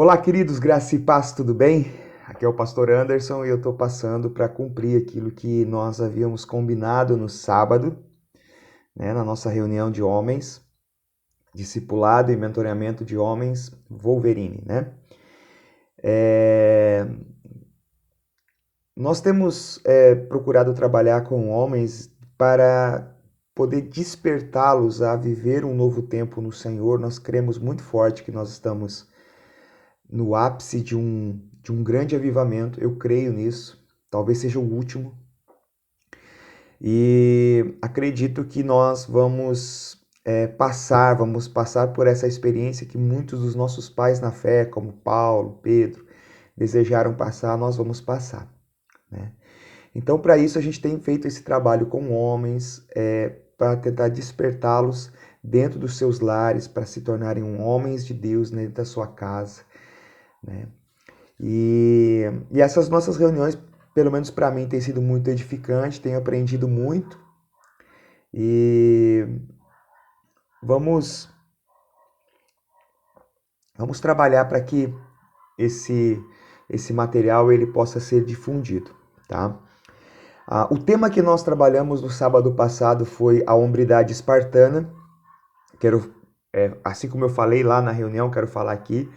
Olá, queridos, graça e paz, tudo bem? Aqui é o pastor Anderson e eu estou passando para cumprir aquilo que nós havíamos combinado no sábado, né, na nossa reunião de homens, discipulado e mentoreamento de homens Wolverine, né? É, Nós temos procurado trabalhar com homens para poder despertá-los a viver um novo tempo no Senhor. Nós cremos muito forte que nós estamos no ápice de um grande avivamento. Eu creio nisso. Talvez seja o último. E acredito que nós vamos passar por essa experiência que muitos dos nossos pais na fé, como Paulo, Pedro, desejaram passar, nós vamos passar, né? Então, para isso, a gente tem feito esse trabalho com homens, para tentar despertá-los dentro dos seus lares, para se tornarem homens de Deus dentro da sua casa, né? E essas nossas reuniões, pelo menos para mim, têm sido muito edificantes, tenho aprendido muito e vamos, vamos trabalhar para que esse, esse material ele possa ser difundido, tá? O tema que nós trabalhamos no sábado passado foi a hombridade espartana. Assim como eu falei lá na reunião, quero falar aqui.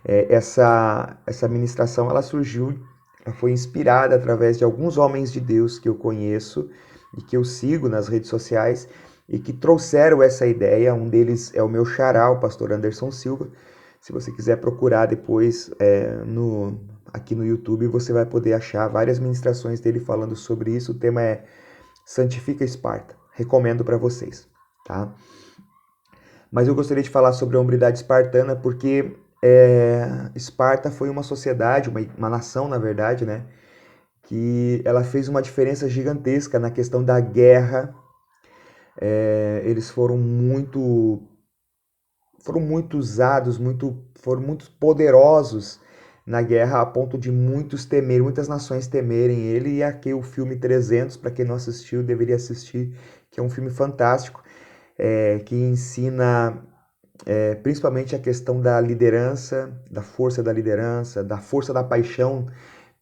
Essa ministração ela surgiu, ela foi inspirada através de alguns homens de Deus que eu conheço e que eu sigo nas redes sociais e que trouxeram essa ideia. Um deles é o meu xará, o pastor Anderson Silva. Se você quiser procurar depois aqui no YouTube, você vai poder achar várias ministrações dele falando sobre isso. O tema é Santifica Esparta. Recomendo para vocês, tá? Mas eu gostaria de falar sobre a hombridade espartana porque Esparta foi uma sociedade, uma nação, na verdade, né? Que ela fez uma diferença gigantesca na questão da guerra. Eles foram muito usados, foram muito poderosos na guerra a ponto de muitas nações temerem ele. E aqui o filme 300, para quem não assistiu, deveria assistir, que é um filme fantástico, que ensina principalmente a questão da liderança, da força da paixão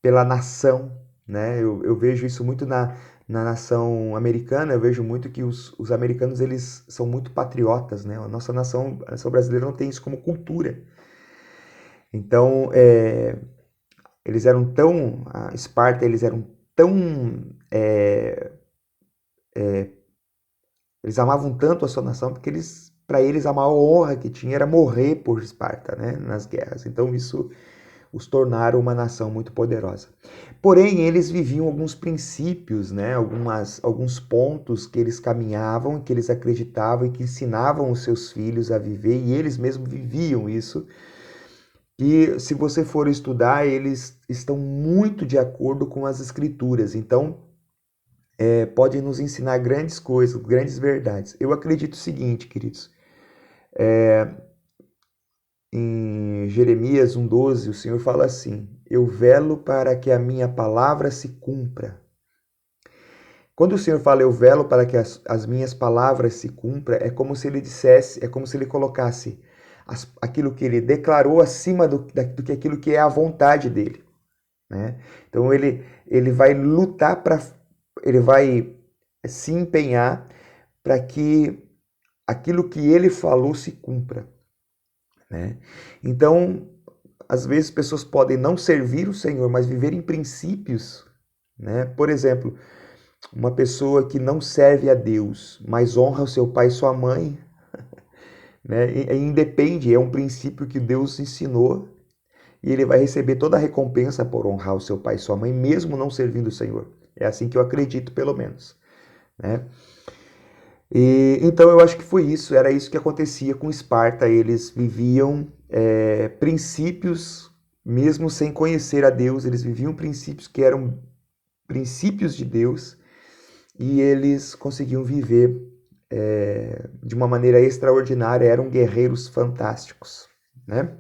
pela nação, né? Eu vejo isso muito na nação americana. Eu vejo muito que os americanos eles são muito patriotas, né? A nação brasileira não tem isso como cultura. Então, eles eram tão, a Esparta, eles eram tão, é, eles amavam tanto a sua nação porque para eles a maior honra que tinha era morrer por Esparta, né? Nas guerras. Então isso os tornaram uma nação muito poderosa. Porém, eles viviam alguns princípios, né? Alguns pontos que eles caminhavam, que eles acreditavam e que ensinavam os seus filhos a viver, e eles mesmos viviam isso. E se você for estudar, eles estão muito de acordo com as escrituras. Então, podem nos ensinar grandes coisas, grandes verdades. Eu acredito o seguinte, queridos. Em Jeremias 1,12, o Senhor fala assim: Eu velo para que a minha palavra se cumpra. Quando o Senhor fala eu velo para que as minhas palavras se cumpra, é como se ele dissesse, é como se ele colocasse aquilo que ele declarou acima do que aquilo que é a vontade dele, né? Então ele vai lutar ele vai se empenhar para que aquilo que ele falou se cumpra, né? Então, às vezes pessoas podem não servir o Senhor, mas viver em princípios, né? Por exemplo, uma pessoa que não serve a Deus, mas honra o seu pai e sua mãe, né? Independe, é um princípio que Deus ensinou e ele vai receber toda a recompensa por honrar o seu pai e sua mãe, mesmo não servindo o Senhor. É assim que eu acredito, pelo menos, né? Então eu acho que foi isso, era isso que acontecia com Esparta. Eles viviam princípios, mesmo sem conhecer a Deus, eles viviam princípios que eram princípios de Deus e eles conseguiam viver de uma maneira extraordinária, eram guerreiros fantásticos, né?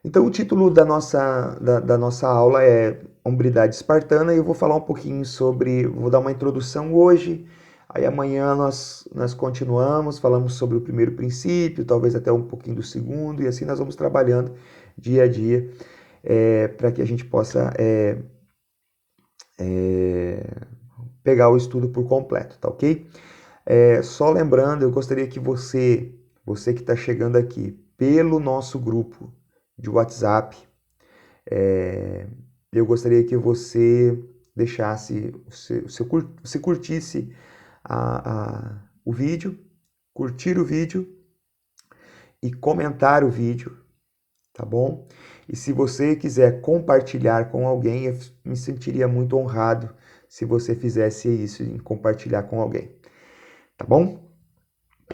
Então o título da nossa aula é Hombridade Espartana e eu vou falar um pouquinho vou dar uma introdução hoje. Aí amanhã nós continuamos, falamos sobre o primeiro princípio, talvez até um pouquinho do segundo, e assim nós vamos trabalhando dia a dia para que a gente possa pegar o estudo por completo, tá ok? Só lembrando, eu gostaria que você que está chegando aqui, pelo nosso grupo de WhatsApp, eu gostaria que você deixasse, você curtisse o vídeo, curtir o vídeo e comentar o vídeo, tá bom? E se você quiser compartilhar com alguém, eu me sentiria muito honrado se você fizesse isso, em compartilhar com alguém, tá bom?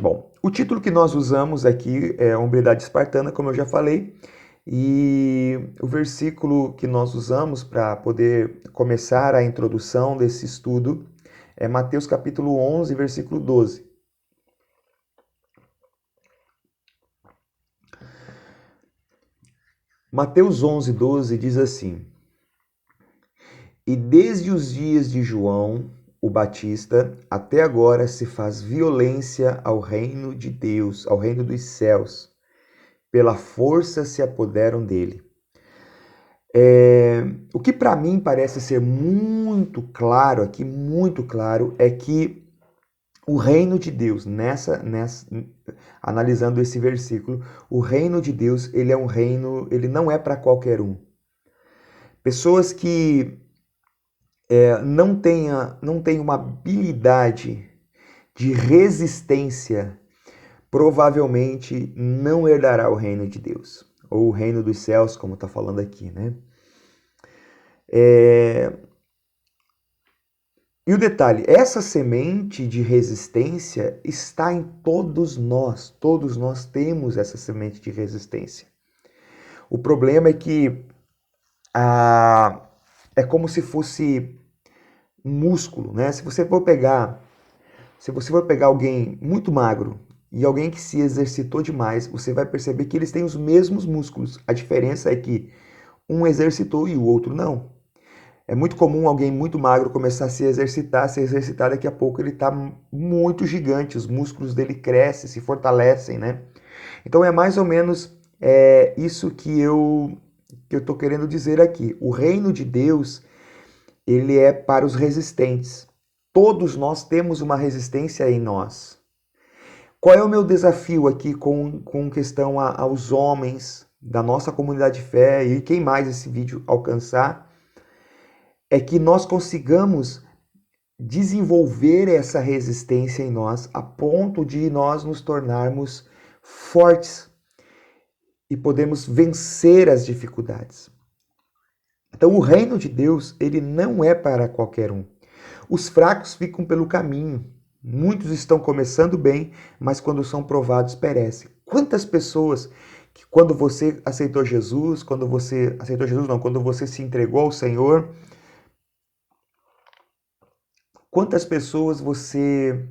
Bom, o título que nós usamos aqui é Hombridade Espartana, como eu já falei, e o versículo que nós usamos para poder começar a introdução desse estudo é Mateus capítulo 11, versículo 12. Mateus 11, 12 diz assim: E desde os dias de João, o Batista, até agora se faz violência ao reino de Deus, ao reino dos céus. Pela força se apoderam dele. O que para mim parece ser muito claro aqui, muito claro, é que o reino de Deus, analisando esse versículo, o reino de Deus, ele é um reino, ele não é para qualquer um. Pessoas que não têm uma habilidade de resistência, provavelmente não herdará o reino de Deus, ou o reino dos céus, como está falando aqui, né? E o detalhe, essa semente de resistência está em todos nós temos essa semente de resistência. O problema é que é como se fosse músculo, né? Se você for pegar alguém muito magro e alguém que se exercitou demais, você vai perceber que eles têm os mesmos músculos. A diferença é que um exercitou e o outro não. É muito comum alguém muito magro começar a se exercitar, daqui a pouco ele está muito gigante, os músculos dele crescem, se fortalecem, né? Então é mais ou menos isso que eu estou querendo dizer aqui. O reino de Deus, ele é para os resistentes. Todos nós temos uma resistência em nós. Qual é o meu desafio aqui com questão aos homens da nossa comunidade de fé e quem mais esse vídeo alcançar? É que nós consigamos desenvolver essa resistência em nós a ponto de nós nos tornarmos fortes e podemos vencer as dificuldades. Então o reino de Deus, ele não é para qualquer um. Os fracos ficam pelo caminho. Muitos estão começando bem, mas quando são provados perecem. Quantas pessoas que quando você aceitou Jesus, quando você se entregou ao Senhor, quantas pessoas você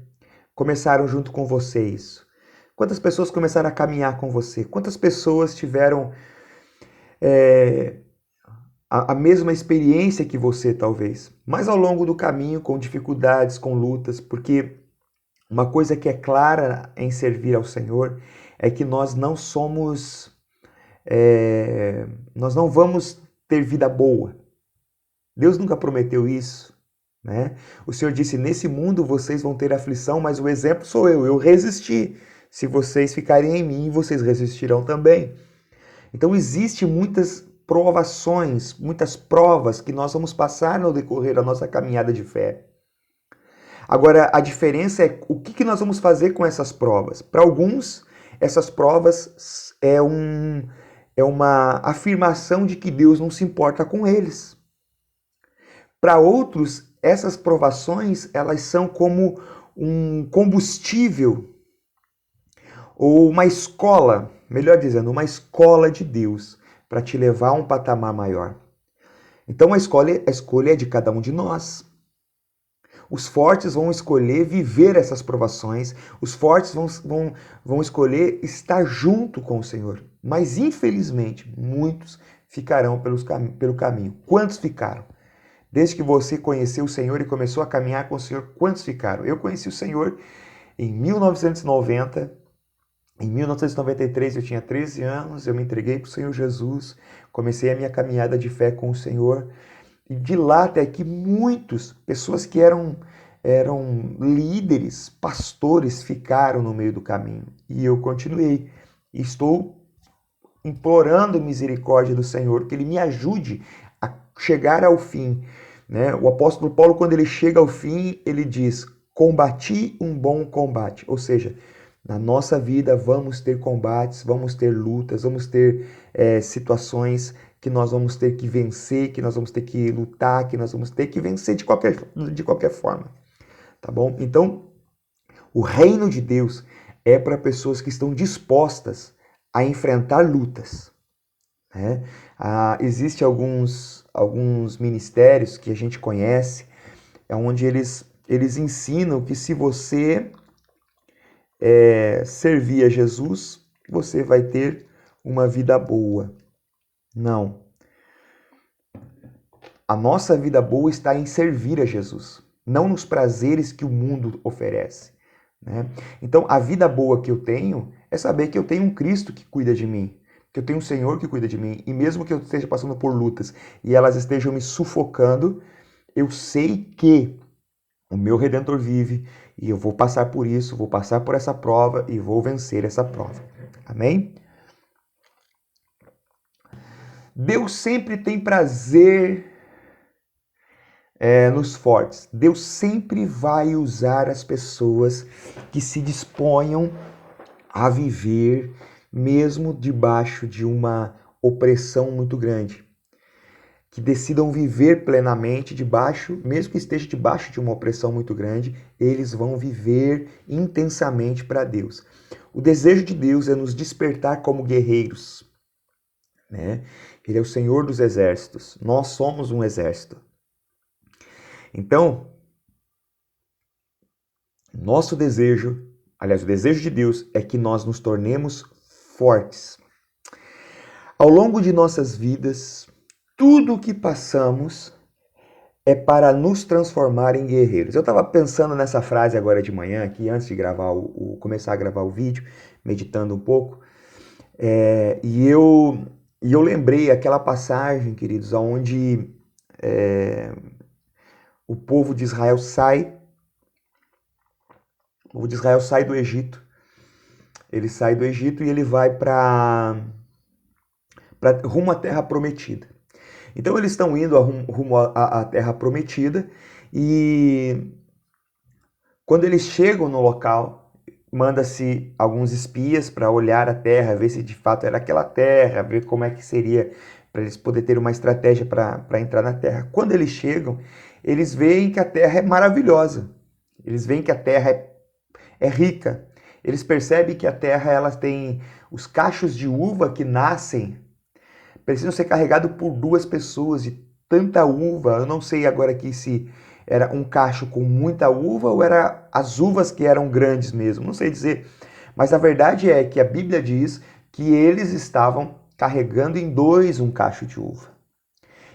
começaram junto com você isso? Quantas pessoas começaram a caminhar com você? Quantas pessoas tiveram a mesma experiência que você, talvez? Mas ao longo do caminho, com dificuldades, com lutas, porque uma coisa que é clara em servir ao Senhor é que nós não somos... nós não vamos ter vida boa. Deus nunca prometeu isso. Né? O Senhor disse, nesse mundo vocês vão ter aflição, mas o exemplo sou eu resisti. Se vocês ficarem em mim, vocês resistirão também. Então existem muitas provações, muitas provas que nós vamos passar no decorrer da nossa caminhada de fé. Agora, a diferença é o que nós vamos fazer com essas provas. Para alguns, essas provas é uma afirmação de que Deus não se importa com eles. Para outros, essas provações, elas são como um combustível ou uma escola, melhor dizendo, uma escola de Deus para te levar a um patamar maior. Então a escolha é de cada um de nós. Os fortes vão escolher viver essas provações, os fortes vão escolher estar junto com o Senhor. Mas infelizmente, muitos ficarão pelo caminho. Quantos ficaram? Desde que você conheceu o Senhor e começou a caminhar com o Senhor, quantos ficaram? Eu conheci o Senhor em 1990. Em 1993 eu tinha 13 anos, eu me entreguei para o Senhor Jesus, comecei a minha caminhada de fé com o Senhor. E de lá até aqui, muitas pessoas que eram líderes, pastores, ficaram no meio do caminho. E eu continuei. E estou implorando misericórdia do Senhor, que Ele me ajude a chegar ao fim. Né? O apóstolo Paulo, quando ele chega ao fim, ele diz: combati um bom combate. Ou seja, na nossa vida vamos ter combates, vamos ter lutas, vamos ter situações que nós vamos ter que vencer, que nós vamos ter que lutar, que nós vamos ter que vencer de qualquer forma. Tá bom? Então, o reino de Deus é para pessoas que estão dispostas a enfrentar lutas. Né? Existem alguns ministérios que a gente conhece, onde eles ensinam que se você servir a Jesus, você vai ter uma vida boa. Não. A nossa vida boa está em servir a Jesus, não nos prazeres que o mundo oferece. Né? Então, a vida boa que eu tenho é saber que eu tenho um Cristo que cuida de mim, que eu tenho um Senhor que cuida de mim, e mesmo que eu esteja passando por lutas e elas estejam me sufocando, eu sei que o meu Redentor vive e eu vou passar por isso, vou passar por essa prova e vou vencer essa prova. Amém? Deus sempre tem prazer nos fortes. Deus sempre vai usar as pessoas que se disponham a viver mesmo debaixo de uma opressão muito grande. Que decidam viver plenamente debaixo, mesmo que esteja debaixo de uma opressão muito grande, eles vão viver intensamente para Deus. O desejo de Deus é nos despertar como guerreiros. Né? Ele é o Senhor dos exércitos. Nós somos um exército. Então, nosso desejo, aliás, o desejo de Deus é que nós nos tornemos fortes. Ao longo de nossas vidas, tudo o que passamos é para nos transformar em guerreiros. Eu estava pensando nessa frase agora de manhã, aqui antes de começar a gravar o vídeo, meditando um pouco, e eu lembrei aquela passagem, queridos, onde o povo de Israel sai do Egito. Ele sai do Egito e ele vai rumo à Terra Prometida. Então eles estão indo rumo à Terra Prometida e quando eles chegam no local, manda-se alguns espias para olhar a terra, ver se de fato era aquela terra, ver como é que seria para eles poderem ter uma estratégia para entrar na terra. Quando eles chegam, eles veem que a terra é maravilhosa. Eles veem que a terra é rica. Eles percebem que a terra ela tem os cachos de uva que nascem, precisam ser carregados por 2 pessoas de tanta uva. Eu não sei agora aqui se era um cacho com muita uva ou era as uvas que eram grandes mesmo. Não sei dizer. Mas a verdade é que a Bíblia diz que eles estavam carregando em 2 um cacho de uva.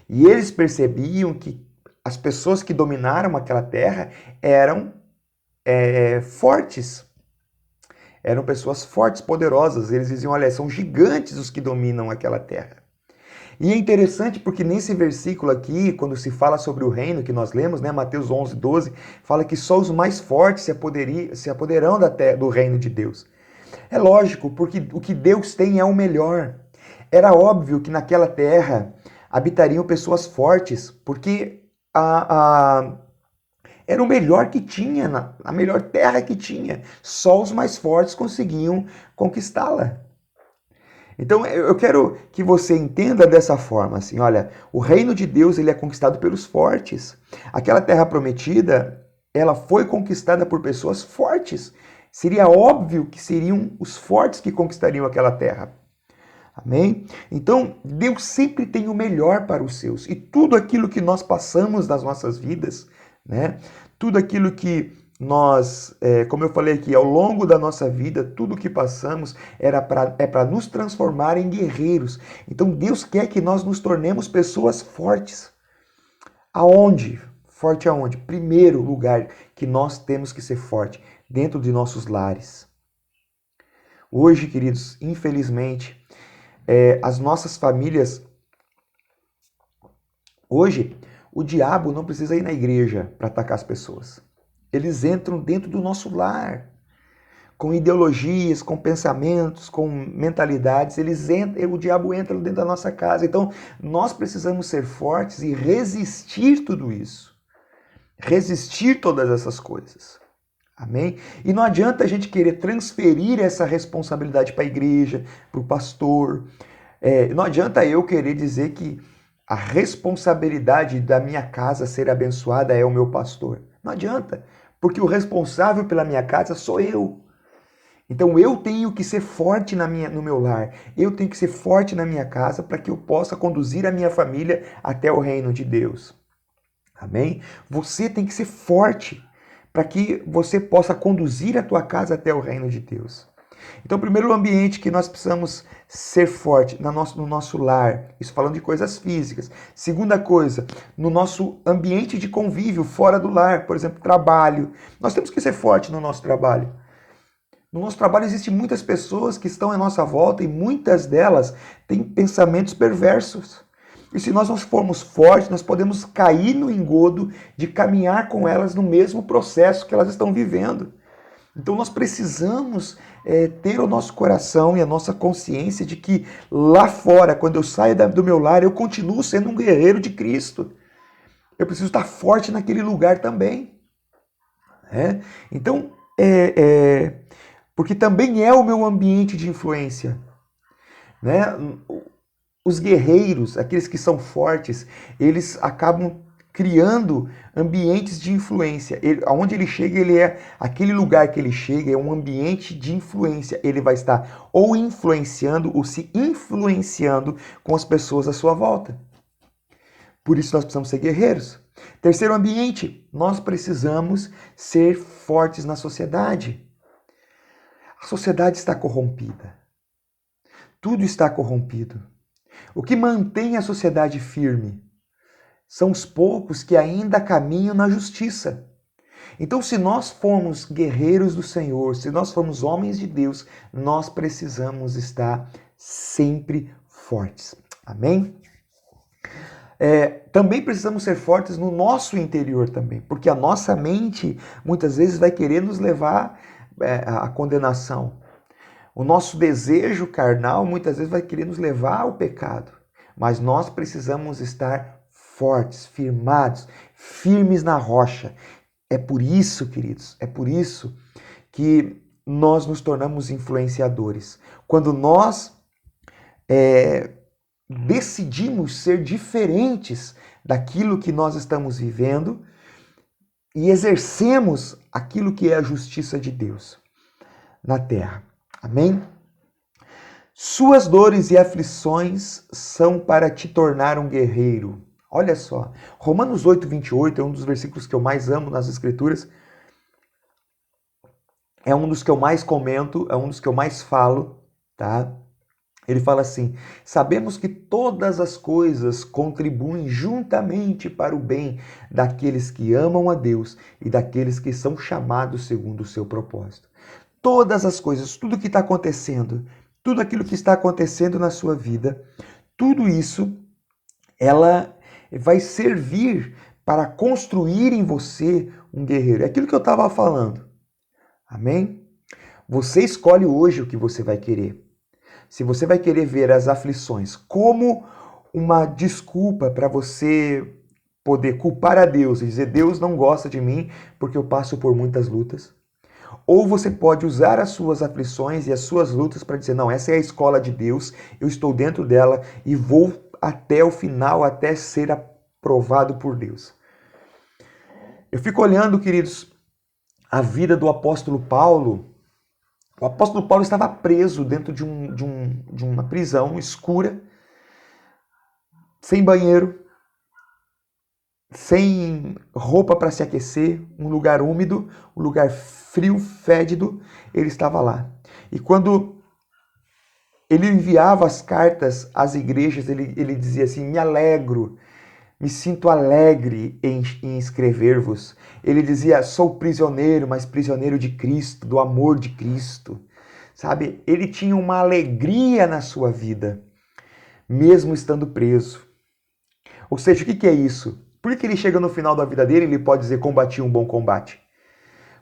E eles percebiam que as pessoas que dominaram aquela terra eram fortes. Eram pessoas fortes, poderosas. Eles diziam, olha, são gigantes os que dominam aquela terra. E é interessante porque nesse versículo aqui, quando se fala sobre o reino que nós lemos, né, Mateus 11, 12, fala que só os mais fortes se apoderarão do reino de Deus. É lógico, porque o que Deus tem é o melhor. Era óbvio que naquela terra habitariam pessoas fortes, porque era o melhor que tinha, a melhor terra que tinha. Só os mais fortes conseguiam conquistá-la. Então eu quero que você entenda dessa forma, assim, olha, o reino de Deus ele é conquistado pelos fortes. Aquela terra prometida, ela foi conquistada por pessoas fortes. Seria óbvio que seriam os fortes que conquistariam aquela terra. Amém? Então, Deus sempre tem o melhor para os seus. E tudo aquilo que nós passamos nas nossas vidas, né? Tudo aquilo que nós, como eu falei aqui, ao longo da nossa vida, tudo que passamos é para nos transformar em guerreiros. Então Deus quer que nós nos tornemos pessoas fortes. Aonde? Forte aonde? Primeiro lugar que nós temos que ser forte, dentro de nossos lares. Hoje, queridos, infelizmente, as nossas famílias... Hoje, o diabo não precisa ir na igreja para atacar as pessoas. Eles entram dentro do nosso lar, com ideologias, com pensamentos, com mentalidades. O diabo entra dentro da nossa casa. Então, nós precisamos ser fortes e resistir tudo isso. Resistir todas essas coisas. Amém? E não adianta a gente querer transferir essa responsabilidade para a igreja, para o pastor. Não adianta eu querer dizer que a responsabilidade da minha casa ser abençoada é o meu pastor. Não adianta, porque o responsável pela minha casa sou eu. Então eu tenho que ser forte no meu lar, eu tenho que ser forte na minha casa para que eu possa conduzir a minha família até o reino de Deus. Amém? Você tem que ser forte para que você possa conduzir a tua casa até o reino de Deus. Então, primeiro, o ambiente que nós precisamos ser forte no nosso lar, isso falando de coisas físicas. Segunda coisa, no nosso ambiente de convívio fora do lar, por exemplo, trabalho. Nós temos que ser forte no nosso trabalho. No nosso trabalho existem muitas pessoas que estão à nossa volta e muitas delas têm pensamentos perversos. E se nós não formos fortes, nós podemos cair no engodo de caminhar com elas no mesmo processo que elas estão vivendo. Então nós precisamos ter o nosso coração e a nossa consciência de que lá fora, quando eu saio do meu lar, eu continuo sendo um guerreiro de Cristo. Eu preciso estar forte naquele lugar também. Então, porque também é o meu ambiente de influência. Né? Os guerreiros, aqueles que são fortes, eles acabam criando ambientes de influência. Aonde ele chega, aquele lugar que ele chega é um ambiente de influência. Ele vai estar ou influenciando ou se influenciando com as pessoas à sua volta. Por isso nós precisamos ser guerreiros. Terceiro ambiente, nós precisamos ser fortes na sociedade. A sociedade está corrompida. Tudo está corrompido. O que mantém a sociedade firme são os poucos que ainda caminham na justiça. Então, se nós formos guerreiros do Senhor, se nós formos homens de Deus, nós precisamos estar sempre fortes. Amém? Também precisamos ser fortes no nosso interior também, porque a nossa mente muitas vezes vai querer nos levar à condenação. O nosso desejo carnal muitas vezes vai querer nos levar ao pecado, mas nós precisamos estar fortes, firmes na rocha. É por isso, queridos, é por isso que nós nos tornamos influenciadores. Quando nós decidimos ser diferentes daquilo que nós estamos vivendo e exercemos aquilo que é a justiça de Deus na terra. Amém? Suas dores e aflições são para te tornar um guerreiro. Olha só, Romanos 8, 28 é um dos versículos que eu mais amo nas Escrituras. É um dos que eu mais comento, é um dos que eu mais falo, tá? Ele fala assim: sabemos que todas as coisas contribuem juntamente para o bem daqueles que amam a Deus e daqueles que são chamados segundo o seu propósito. Todas as coisas, tudo que está acontecendo, tudo aquilo que está acontecendo na sua vida, tudo isso, ela vai servir para construir em você um guerreiro. É aquilo que eu estava falando. Amém? Você escolhe hoje o que você vai querer. Se você vai querer ver as aflições como uma desculpa para você poder culpar a Deus e dizer Deus não gosta de mim porque eu passo por muitas lutas, ou você pode usar as suas aflições e as suas lutas para dizer, não, essa é a escola de Deus, eu estou dentro dela e vou até o final, até ser aprovado por Deus. Eu fico olhando, queridos, a vida do apóstolo Paulo. O apóstolo Paulo estava preso dentro de uma prisão escura, sem banheiro, sem roupa para se aquecer, um lugar úmido, um lugar frio, fédido, ele estava lá. E quando ele enviava as cartas às igrejas, ele dizia assim, me alegro Me sinto alegre em escrever-vos. Ele dizia: sou prisioneiro, mas prisioneiro de Cristo, do amor de Cristo. Sabe? Ele tinha uma alegria na sua vida, mesmo estando preso. Ou seja, o que é isso? Por que ele chega no final da vida dele e ele pode dizer: combati um bom combate?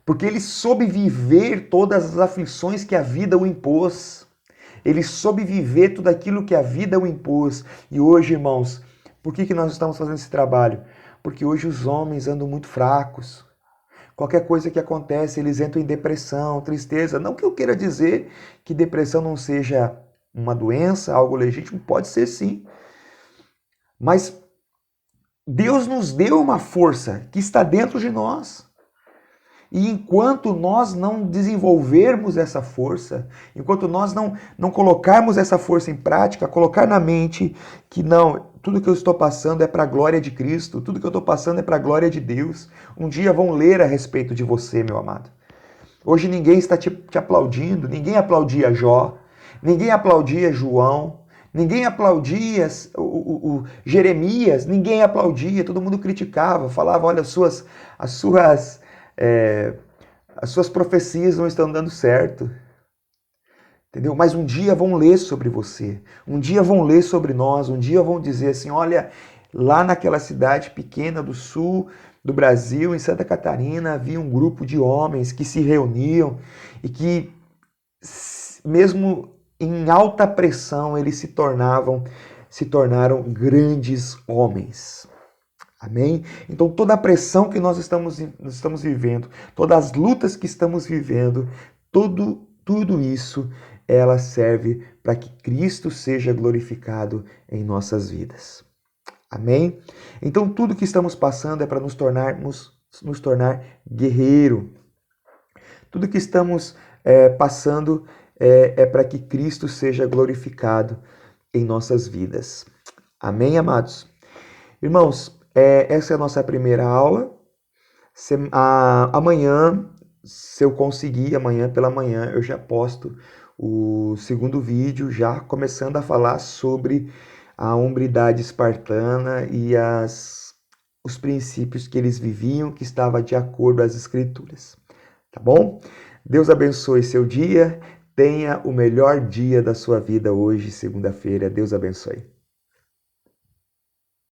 Porque ele soube viver todas as aflições que a vida o impôs. Ele soube viver tudo aquilo que a vida o impôs. E hoje, irmãos, por que nós estamos fazendo esse trabalho? Porque hoje os homens andam muito fracos. Qualquer coisa que acontece, eles entram em depressão, tristeza. Não que eu queira dizer que depressão não seja uma doença, algo legítimo, pode ser sim. Mas Deus nos deu uma força que está dentro de nós. E enquanto nós não desenvolvermos essa força, enquanto nós não colocarmos essa força em prática, colocar na mente que não, tudo que eu estou passando é para a glória de Cristo, tudo que eu estou passando é para a glória de Deus. Um dia vão ler a respeito de você, meu amado. Hoje ninguém está te aplaudindo, ninguém aplaudia Jó, ninguém aplaudia João, ninguém aplaudia o Jeremias, ninguém aplaudia, todo mundo criticava, falava, olha, as suas profecias não estão dando certo. Entendeu? Mas um dia vão ler sobre você, um dia vão ler sobre nós, um dia vão dizer assim, olha, lá naquela cidade pequena do sul do Brasil, em Santa Catarina, havia um grupo de homens que se reuniam e que, mesmo em alta pressão, eles se tornaram grandes homens. Amém? Então toda a pressão que nós estamos vivendo, todas as lutas que estamos vivendo, tudo isso, ela serve para que Cristo seja glorificado em nossas vidas. Amém? Então tudo que estamos passando é para nos tornar guerreiro. Tudo que estamos passando é para que Cristo seja glorificado em nossas vidas. Amém, amados? Irmãos, essa é a nossa primeira aula. Amanhã, se eu conseguir, amanhã pela manhã, eu já posto o segundo vídeo, já começando a falar sobre a hombridade espartana e os princípios que eles viviam, que estava de acordo às Escrituras. Tá bom? Deus abençoe seu dia. Tenha o melhor dia da sua vida hoje, segunda-feira. Deus abençoe.